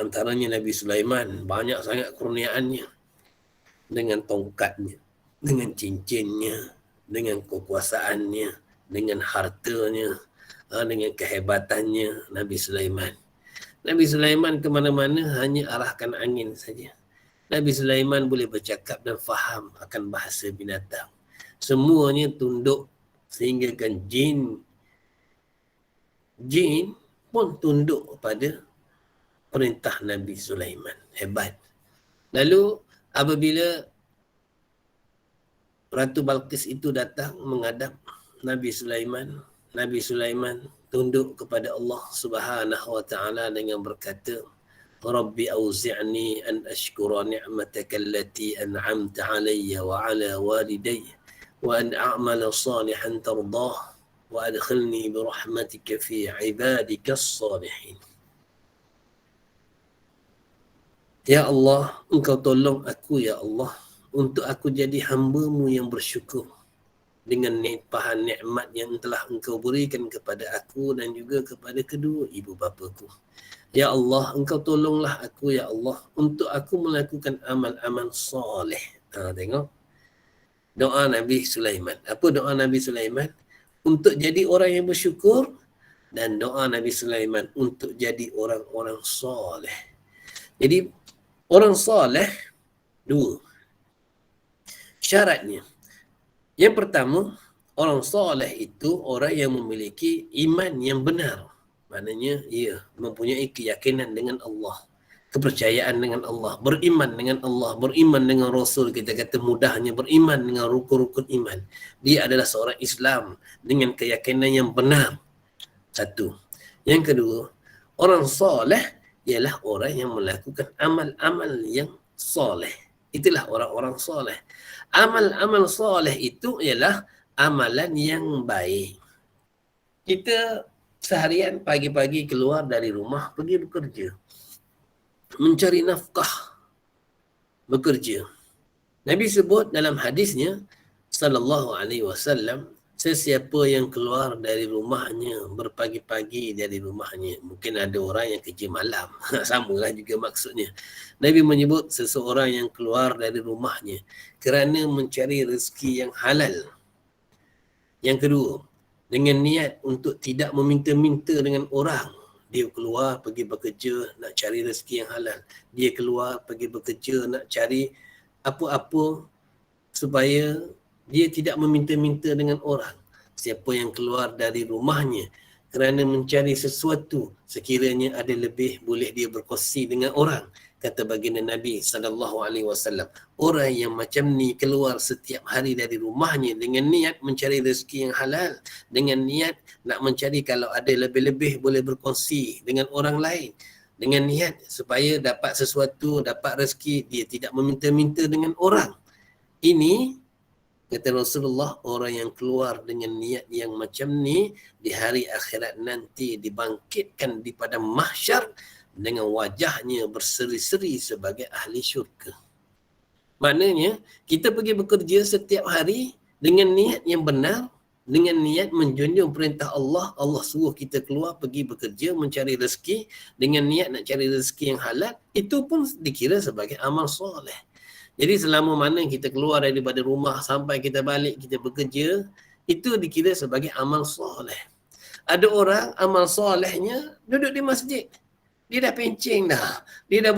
Antaranya Nabi Sulaiman, banyak sangat kurniaannya. Dengan tongkatnya, dengan cincinnya, dengan kekuasaannya, dengan hartanya, dengan kehebatannya Nabi Sulaiman. Nabi Sulaiman ke mana-mana hanya arahkan angin saja. Nabi Sulaiman boleh bercakap dan faham akan bahasa binatang. Semuanya tunduk sehingga kan jin pun tunduk kepada perintah Nabi Sulaiman. Hebat. Lalu apabila Ratu Balqis itu datang menghadap Nabi Sulaiman tunduk kepada Allah Subhanahu wa taala dengan berkata, Rabbi auzi'ni an ashkura ni'mataka allati an'amta 'alayya wa 'ala walidayya wa an a'mala salihan tardah wa adkhilni bi rahmatika fi 'ibadika as-salihin. Ya Allah, Engkau tolong aku ya Allah untuk aku jadi hamba-Mu yang bersyukur dengan limpahan nikmat yang telah Engkau berikan kepada aku dan juga kepada kedua ibu bapaku. Ya Allah, Engkau tolonglah aku ya Allah untuk aku melakukan amal-amal soleh. Tengok. Doa Nabi Sulaiman. Apa doa Nabi Sulaiman? Untuk jadi orang yang bersyukur, dan doa Nabi Sulaiman untuk jadi orang-orang soleh. Jadi orang soleh dua syaratnya. Yang pertama, orang soleh itu orang yang memiliki iman yang benar. Maknanya ia mempunyai keyakinan dengan Allah, kepercayaan dengan Allah, beriman dengan Allah, beriman dengan Rasul. Kita kata mudahnya beriman dengan rukun-rukun iman. Dia adalah seorang Islam dengan keyakinan yang benar. Satu. Yang kedua, orang soleh ialah orang yang melakukan amal-amal yang soleh. Itulah orang-orang soleh. Amal-amal soleh itu ialah amalan yang baik. Kita seharian pagi-pagi keluar dari rumah pergi bekerja. Mencari nafkah. Bekerja. Nabi sebut dalam hadisnya sallallahu alaihi wasallam, sesiapa yang keluar dari rumahnya berpagi-pagi dari rumahnya, mungkin ada orang yang kerja malam, samalah juga maksudnya. Nabi menyebut seseorang yang keluar dari rumahnya kerana mencari rezeki yang halal. Yang kedua, dengan niat untuk tidak meminta-minta dengan orang. Dia keluar pergi bekerja nak cari rezeki yang halal. Dia keluar pergi bekerja nak cari apa-apa supaya dia tidak meminta-minta dengan orang. Siapa yang keluar dari rumahnya kerana mencari sesuatu, sekiranya ada lebih, boleh dia berkongsi dengan orang. Kata baginda Nabi SAW, orang yang macam ni keluar setiap hari dari rumahnya dengan niat mencari rezeki yang halal, dengan niat nak mencari kalau ada lebih-lebih boleh berkongsi dengan orang lain, dengan niat supaya dapat sesuatu, dapat rezeki, dia tidak meminta-minta dengan orang. Ini kata Rasulullah, orang yang keluar dengan niat yang macam ni di hari akhirat nanti dibangkitkan di padang mahsyar dengan wajahnya berseri-seri sebagai ahli syurga. Maknanya kita pergi bekerja setiap hari dengan niat yang benar, dengan niat menjunjung perintah Allah. Allah suruh kita keluar pergi bekerja mencari rezeki dengan niat nak cari rezeki yang halal, itu pun dikira sebagai amal soleh. Jadi selama mana kita keluar daripada rumah sampai kita balik, kita bekerja, itu dikira sebagai amal soleh. Ada orang amal solehnya duduk di masjid. Dia dah pencing dah. Dia dah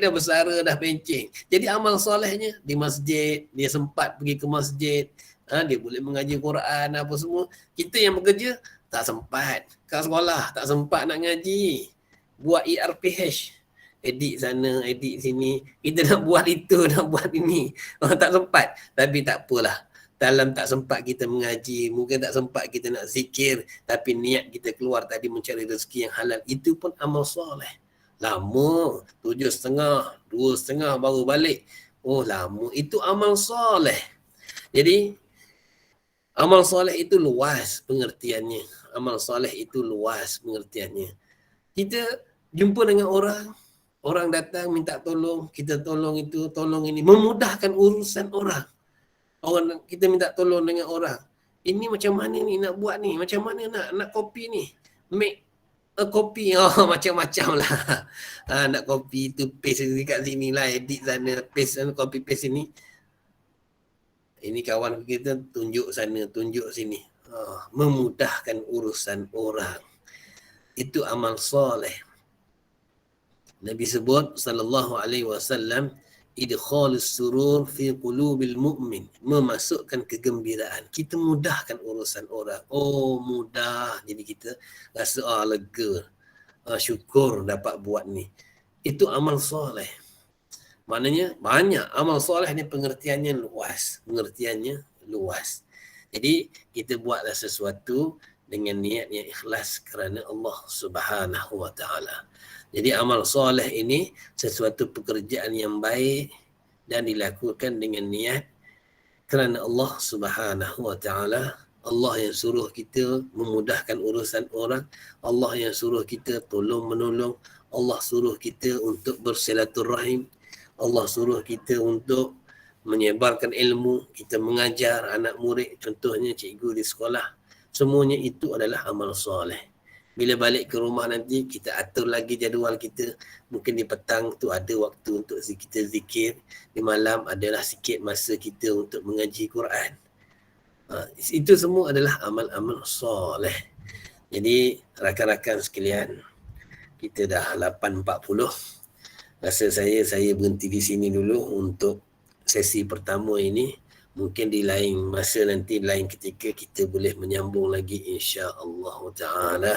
bersara dah pencing. Jadi amal solehnya di masjid, dia sempat pergi ke masjid. Dia boleh mengaji Quran apa semua. Kita yang bekerja tak sempat. Kat sekolah tak sempat nak ngaji. Buat ERPH. Edit sana, edit sini. Kita nak buat itu, nak buat ini. Tak sempat. Tapi tak apalah. Dalam tak sempat kita mengaji, mungkin tak sempat kita nak zikir, tapi niat kita keluar tadi mencari rezeki yang halal, itu pun amal soleh. Lama, 7.30, 2.30 baru balik. Oh lama, itu amal soleh. Jadi, amal soleh itu luas pengertiannya. Amal soleh itu luas pengertiannya. Kita jumpa dengan orang, Orang datang minta tolong, kita tolong itu, tolong ini, memudahkan urusan orang. Orang kita minta tolong dengan orang. Ini macam mana ni nak buat ni? Macam mana nak copy ni? Make a copy. Oh, macam-macam lah. Nak copy tu, paste dekat sini lah, edit sana, paste sana, copy paste sini. Ini kawan kita tunjuk sana, tunjuk sini. Memudahkan urusan orang. Itu amal soleh. Nabi sebut sallallahu alaihi wasallam, idkhalus surur fi qulubil mu'min, memasukkan kegembiraan. Kita mudahkan urusan orang. Oh, mudah. Jadi kita rasa lega. Syukur dapat buat ni. Itu amal soleh. Maknanya banyak amal soleh ni pengertiannya luas. Jadi kita buatlah sesuatu dengan niat yang ikhlas kerana Allah Subhanahu wa taala. Jadi amal soleh ini sesuatu pekerjaan yang baik dan dilakukan dengan niat kerana Allah Subhanahu wa taala. Allah yang suruh kita memudahkan urusan orang, Allah yang suruh kita tolong menolong, Allah suruh kita untuk bersilaturahim, Allah suruh kita untuk menyebarkan ilmu, kita mengajar anak murid, contohnya cikgu di sekolah. Semuanya itu adalah amal soleh. Bila balik ke rumah nanti, kita atur lagi jadual kita. Mungkin di petang tu ada waktu untuk kita zikir. Di malam adalah sikit masa kita untuk mengaji Quran. Itu semua adalah amal-amal soleh. Jadi rakan-rakan sekalian, kita dah 8.40. Rasa saya berhenti di sini dulu untuk sesi pertama ini. Mungkin di lain masa nanti, lain ketika kita boleh menyambung lagi insya-Allah taala.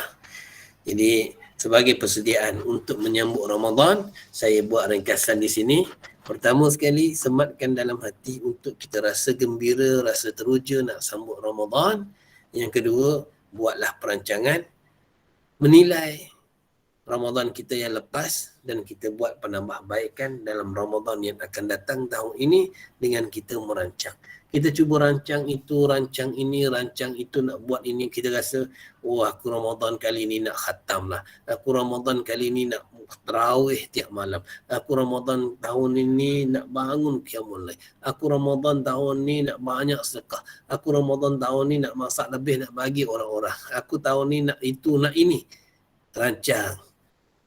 Jadi sebagai persediaan untuk menyambut Ramadan, saya buat ringkasan di sini. Pertama sekali, sematkan dalam hati untuk kita rasa gembira, rasa teruja nak sambut Ramadan. Yang kedua, buatlah perancangan menilai Ramadan kita yang lepas dan kita buat penambahbaikan dalam Ramadan yang akan datang tahun ini dengan kita merancang. Kita cuba rancang itu, rancang ini, rancang itu, nak buat ini. Kita rasa, aku Ramadan kali ini nak khatam lah. Aku Ramadan kali ini nak tarawih tiap malam. Aku Ramadan tahun ini nak bangun qiyamul lail. Aku Ramadan tahun ini nak banyak sedekah. Aku Ramadan tahun ini nak masak lebih, nak bagi orang-orang. Aku tahun ini nak itu, nak ini. Rancang.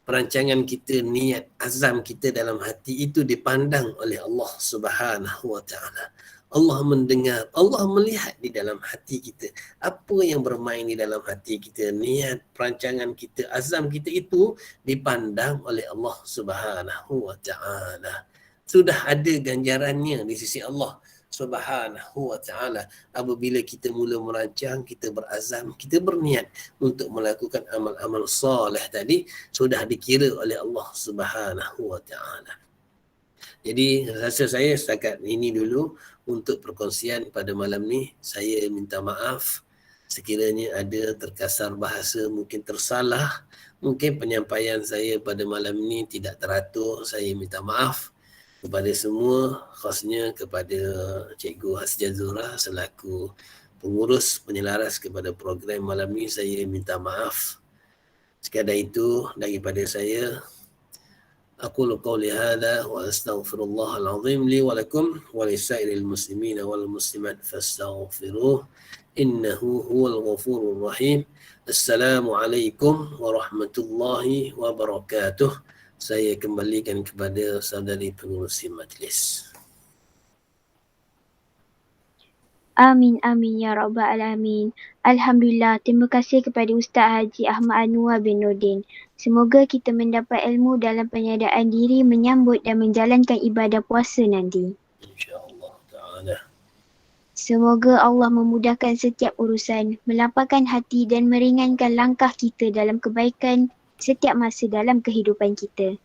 Perancangan kita, niat, azam kita dalam hati itu dipandang oleh Allah Subhanahu wa taala. Allah mendengar, Allah melihat di dalam hati kita. Apa yang bermain di dalam hati kita, niat, perancangan kita, azam kita itu dipandang oleh Allah Subhanahu wa taala. Sudah ada ganjarannya di sisi Allah Subhanahu wa taala. Apabila kita mula merancang, kita berazam, kita berniat untuk melakukan amal-amal soleh tadi, sudah dikira oleh Allah Subhanahu wa taala. Jadi rasa saya setakat ini dulu untuk perkongsian pada malam ni. Saya minta maaf sekiranya ada terkasar bahasa, mungkin tersalah, mungkin penyampaian saya pada malam ni tidak teratur. Saya minta maaf kepada semua, khasnya kepada Cikgu Hasjah Zura selaku pengurus penyelaras kepada program malam ni. Saya minta maaf. Sekadar itu daripada saya. أقول قولي هذا وأستغفر الله العظيم لي ولكم ولسائر المسلمين والمسلمات فاستغفروه إنه هو الغفور الرحيم. السلام عليكم ورحمة الله وبركاته. Saya kembalikan kepada saudari pengurusi majlis. Amin, amin ya rabbal alamin. Alhamdulillah, terima kasih kepada Ustaz Haji Ahmad Anwar bin Nordin. Semoga kita mendapat ilmu dalam penyediaan diri menyambut dan menjalankan ibadah puasa nanti. InsyaAllah ta'ala. Semoga Allah memudahkan setiap urusan, melapangkan hati dan meringankan langkah kita dalam kebaikan setiap masa dalam kehidupan kita.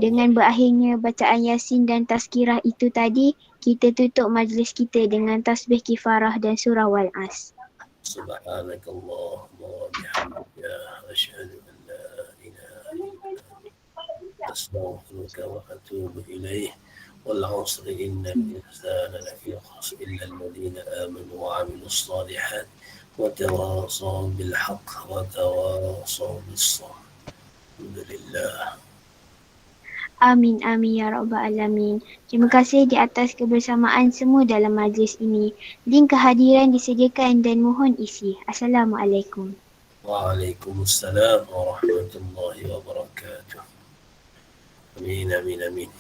Dengan berakhirnya bacaan Yasin dan tazkirah itu tadi, kita tutup majlis kita dengan tasbih kifarah dan surah Wal-As. Subhanakallahumma wa bihamdika asyhadu an la ilaha illa anta astaghfiruka wa atubu ilaih. Wal 'asri innal insana lafi khusr illa alladhina amanu wa 'amilus shalihat wa tawasaw bil haqq wa tawasaw bis sabr. Alhamdulillah. Amin, amin ya rabbal alamin. Terima kasih di atas kebersamaan semua dalam majlis ini. Link kehadiran disediakan dan mohon isi. Assalamualaikum. Waalaikumsalam warahmatullahi wabarakatuh. Amin, amin, amin.